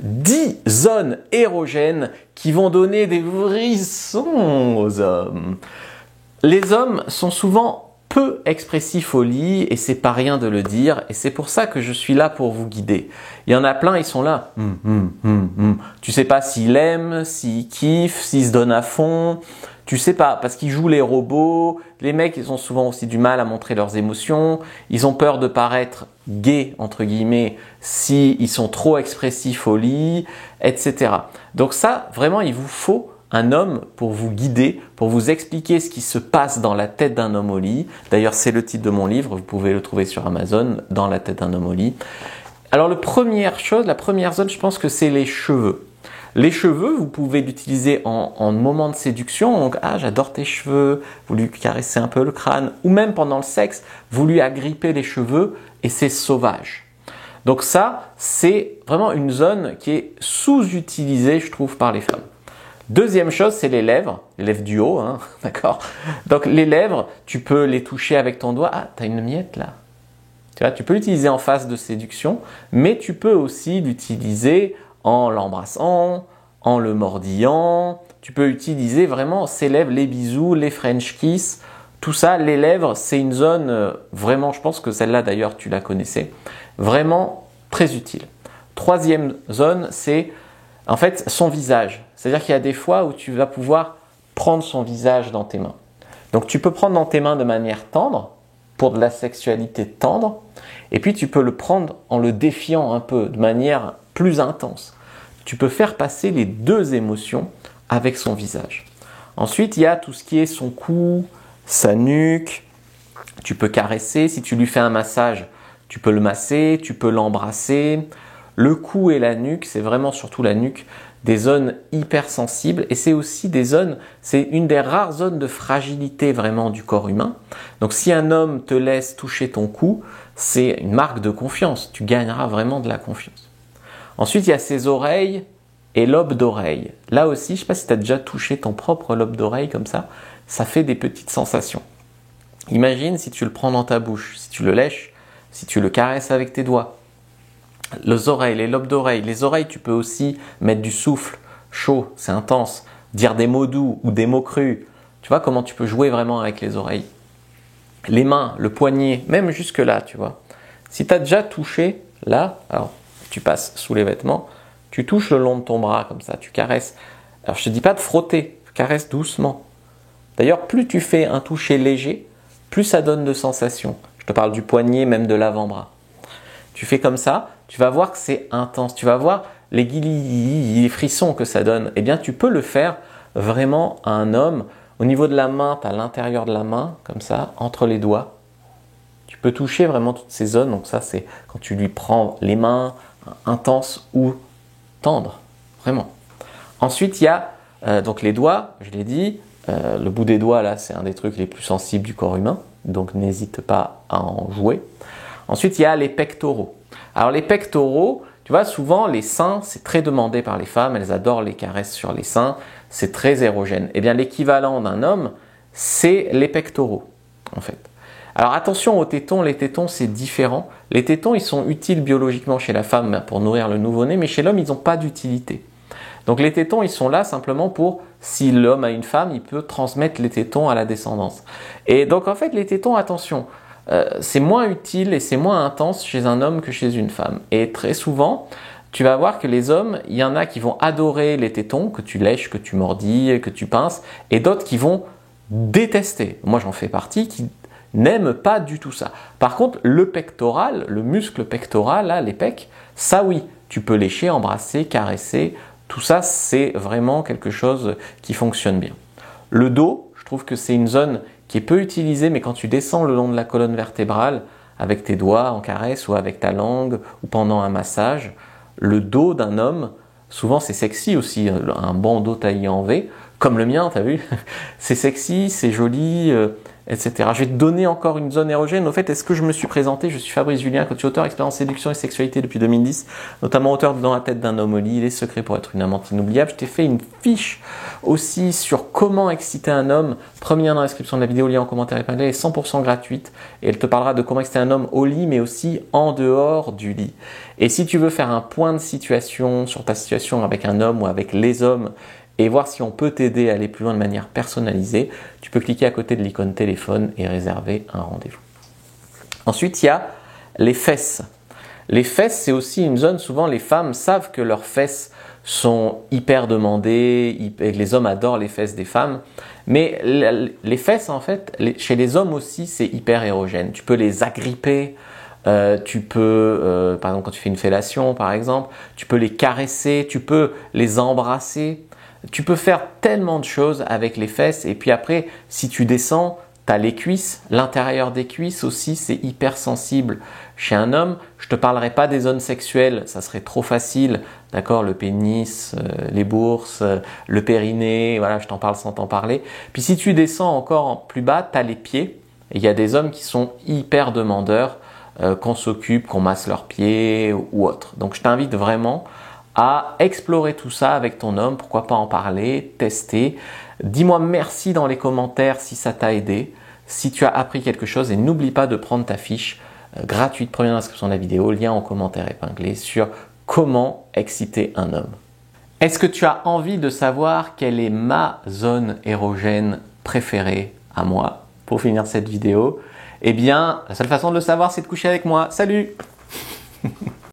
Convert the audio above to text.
10 zones érogènes qui vont donner des frissons aux hommes. Les hommes sont souvent peu expressifs au lit et c'est pas rien de le dire et c'est pour ça que je suis là pour vous guider. Il y en a plein, ils sont là. Tu sais pas s'ils aiment, s'ils kiffent, s'ils se donnent à fond. Tu sais pas, parce qu'ils jouent les robots. Les mecs, ils ont souvent aussi du mal à montrer leurs émotions. Ils ont peur de paraître gays, entre guillemets, s'ils sont trop expressifs au lit, etc. Donc ça, vraiment, il vous faut un homme pour vous guider, pour vous expliquer ce qui se passe dans la tête d'un homme au lit. D'ailleurs, c'est le titre de mon livre, vous pouvez le trouver sur Amazon, Dans la tête d'un homme au lit. Alors, la première zone, je pense que c'est les cheveux. Les cheveux, vous pouvez l'utiliser en moment de séduction. Donc, j'adore tes cheveux, vous lui caressez un peu le crâne. Ou même pendant le sexe, vous lui agrippez les cheveux et c'est sauvage. Donc ça, c'est vraiment une zone qui est sous-utilisée, je trouve, par les femmes. Deuxième chose, c'est les lèvres du haut, hein, d'accord? Donc les lèvres, tu peux les toucher avec ton doigt. Ah, t'as une miette là. Tu vois, tu peux l'utiliser en phase de séduction, mais tu peux aussi l'utiliser en l'embrassant, en le mordillant. Tu peux utiliser vraiment ces lèvres, les bisous, les French kiss, tout ça. Les lèvres, c'est une zone vraiment, je pense que celle-là d'ailleurs tu la connaissais, vraiment très utile. Troisième zone, c'est en fait son visage. C'est-à-dire qu'il y a des fois où tu vas pouvoir prendre son visage dans tes mains. Donc tu peux prendre dans tes mains de manière tendre, pour de la sexualité tendre, et puis tu peux le prendre en le défiant un peu, de manière plus intense. Tu peux faire passer les deux émotions avec son visage. Ensuite, il y a tout ce qui est son cou, sa nuque. Tu peux caresser. Si tu lui fais un massage, tu peux le masser, tu peux l'embrasser. Le cou et la nuque, c'est vraiment surtout la nuque, des zones hypersensibles et c'est aussi des zones, c'est une des rares zones de fragilité vraiment du corps humain. Donc si un homme te laisse toucher ton cou, c'est une marque de confiance, tu gagneras vraiment de la confiance. Ensuite, il y a ses oreilles et lobe d'oreille. Là aussi, je ne sais pas si tu as déjà touché ton propre lobe d'oreille comme ça fait des petites sensations. Imagine si tu le prends dans ta bouche, si tu le lèches, si tu le caresses avec tes doigts. Les oreilles, les lobes d'oreilles. Les oreilles, tu peux aussi mettre du souffle chaud, c'est intense, dire des mots doux ou des mots crus. Tu vois comment tu peux jouer vraiment avec les oreilles. Les mains, le poignet, même jusque là, tu vois. Si tu as déjà touché là, alors tu passes sous les vêtements, tu touches le long de ton bras comme ça, tu caresses. Alors je te dis pas de frotter, caresse doucement. D'ailleurs, plus tu fais un toucher léger, plus ça donne de sensations. Je te parle du poignet, même de l'avant-bras. Tu fais comme ça, tu vas voir que c'est intense. Tu vas voir les frissons que ça donne. Eh bien, tu peux le faire vraiment à un homme. Au niveau de la main, tu as l'intérieur de la main, comme ça, entre les doigts. Tu peux toucher vraiment toutes ces zones. Donc ça, c'est quand tu lui prends les mains, intense ou tendre. Vraiment. Ensuite, il y a donc les doigts, je l'ai dit. Le bout des doigts, là, c'est un des trucs les plus sensibles du corps humain. Donc, n'hésite pas à en jouer. Ensuite, il y a les pectoraux. Alors, les pectoraux, tu vois, souvent, les seins, c'est très demandé par les femmes. Elles adorent les caresses sur les seins. C'est très érogène. Eh bien, l'équivalent d'un homme, c'est les pectoraux, en fait. Alors, attention aux tétons. Les tétons, c'est différent. Les tétons, ils sont utiles biologiquement chez la femme pour nourrir le nouveau-né, mais chez l'homme, ils n'ont pas d'utilité. Donc, les tétons, ils sont là simplement pour, si l'homme a une femme, il peut transmettre les tétons à la descendance. Et donc, en fait, les tétons, attention, c'est moins utile et c'est moins intense chez un homme que chez une femme. Et très souvent, tu vas voir que les hommes, il y en a qui vont adorer les tétons, que tu lèches, que tu mordilles, que tu pinces, et d'autres qui vont détester. Moi, j'en fais partie, qui n'aiment pas du tout ça. Par contre, le pectoral, le muscle pectoral, là, les pecs, ça oui, tu peux lécher, embrasser, caresser, tout ça, c'est vraiment quelque chose qui fonctionne bien. Le dos, je trouve que c'est une zone qui est peu utilisée, mais quand tu descends le long de la colonne vertébrale, avec tes doigts en caresse ou avec ta langue ou pendant un massage, le dos d'un homme, souvent c'est sexy aussi, un bon dos taillé en V, comme le mien, t'as vu? C'est sexy, c'est joli, etc. Je vais te donner encore une zone érogène. Au fait, est-ce que je me suis présenté? Je suis Fabrice Julien, coach auteur, expert en séduction et sexualité depuis 2010, notamment auteur de Dans la tête d'un homme au lit, les secrets pour être une amante inoubliable. Je t'ai fait une fiche aussi sur comment exciter un homme. Premier lien dans la description de la vidéo, lien en commentaire épinglé, elle est 100% gratuite et elle te parlera de comment exciter un homme au lit, mais aussi en dehors du lit. Et si tu veux faire un point de situation sur ta situation avec un homme ou avec les hommes, et voir si on peut t'aider à aller plus loin de manière personnalisée, tu peux cliquer à côté de l'icône téléphone et réserver un rendez-vous. Ensuite, il y a les fesses. Les fesses, c'est aussi une zone, souvent les femmes savent que leurs fesses sont hyper demandées, et les hommes adorent les fesses des femmes, mais les fesses, en fait, chez les hommes aussi, c'est hyper érogène. Tu peux les agripper, tu peux, par exemple, quand tu fais une fellation, par exemple, tu peux les caresser, tu peux les embrasser. Tu peux faire tellement de choses avec les fesses et puis après, si tu descends, tu as les cuisses, l'intérieur des cuisses aussi, c'est hyper sensible. Chez un homme, je ne te parlerai pas des zones sexuelles, ça serait trop facile, d'accord, le pénis, les bourses, le périnée, voilà, je t'en parle sans t'en parler. Puis si tu descends encore plus bas, tu as les pieds et il y a des hommes qui sont hyper demandeurs, qu'on s'occupe, qu'on masse leurs pieds ou autre. Donc je t'invite vraiment à explorer tout ça avec ton homme, pourquoi pas en parler, tester. Dis-moi merci dans les commentaires si ça t'a aidé, si tu as appris quelque chose et n'oublie pas de prendre ta fiche gratuite, première inscription de la vidéo, lien en commentaire épinglé sur comment exciter un homme. Est-ce que tu as envie de savoir quelle est ma zone érogène préférée à moi pour finir cette vidéo? Eh bien, la seule façon de le savoir, c'est de coucher avec moi. Salut!